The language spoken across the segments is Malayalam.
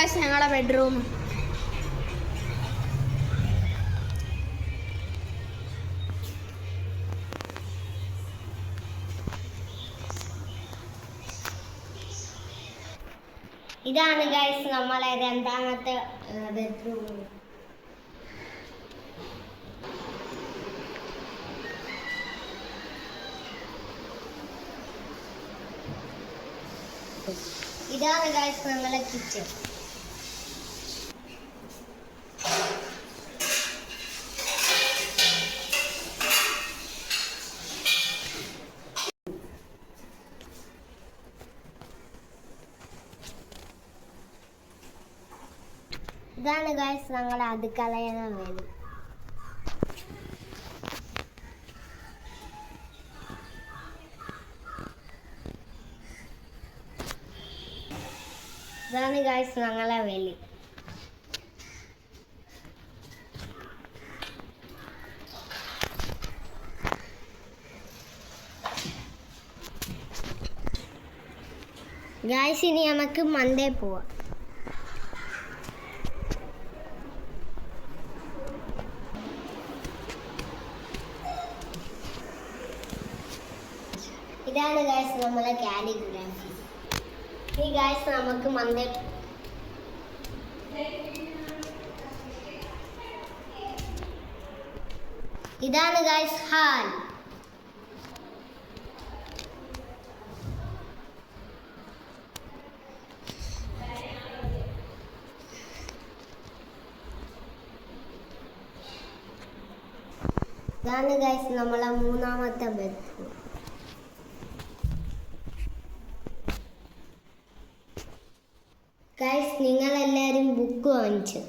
ഗൈസ് ഞങ്ങളുടെ ബെഡ്റൂം. ഇതാണ് ഗൈസ് നമ്മളെ രണ്ടാമത്തെ ബെഡ്റൂം. ഇതാണ് ഗൈസ് നമ്മളെ കിച്ചൺ. ഇതാണ് ഗൈസ് ഞങ്ങളെ അടുക്കളയുടെ വേദി. ഇതാണ് ഗൈസ് ഞങ്ങളെ വേലി. ഗൈസ് ഇനി നമുക്ക് മണ്ടേ പോവാം. ഇതാണ് ഗൈസ് നമ്മളെ കാലിഗ്രാഫി. ഈ ഗൈസ് നമുക്ക് മന്ദ ഇതാണ് ഗൈസ് ഹാൾ. ഇതാണ് ഗൈസ് നമ്മളെ മൂന്നാമത്തെ ബെഡ്റൂം. ഗൈസ് നിങ്ങളെല്ലാവരും ബുക്ക് വാങ്ങിച്ചു.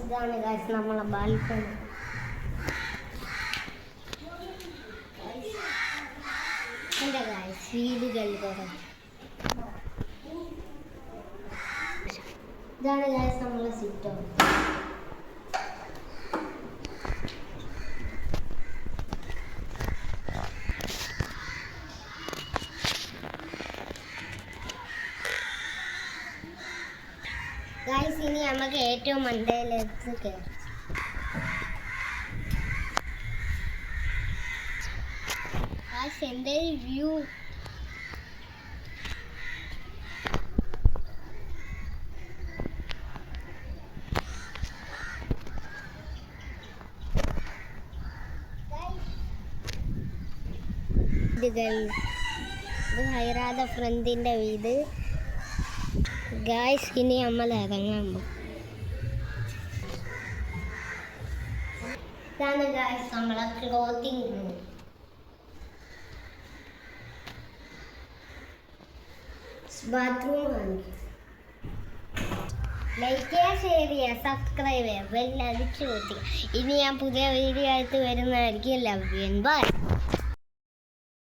ഇതാണ് ഗൈസ് നമ്മളെ ബാൽക്കണി. എന്താ ഗൈസ് വീടുകൾ കുറേ. ഇതാണ് ഗൈസ് നമ്മളെ സിറ്റ് ഔട്ട്. ഗൈസ് ഇനി നമുക്ക് ഏറ്റവും മണ്ടയിലേക്ക് കയറി. ഗൈസ് എൻ്റെ വ്യൂ. ഇത് ഹൈറാദ ഫ്രണ്ടിൻ്റെ വീട്. ഗൈസ് ഇനി നമ്മൾ ഇറങ്ങാൻ പോകും. ഇതാണ് ഗൈസ് നമ്മളെ ക്ലോത്തിങ് റൂം. ബാത്റൂം കാണിക്കും. ലൈക്ക് ചെയ്യുക, ഷെയർ ചെയ്യുക, സബ്സ്ക്രൈബ് ചെയ്യുക, ബെൽ അടിച്ചു കൊടുക്കുക. ഇനി ഞാൻ പുതിയ വീഡിയോ ആയിട്ട് വരുന്നതായിരിക്കും. Love you and by.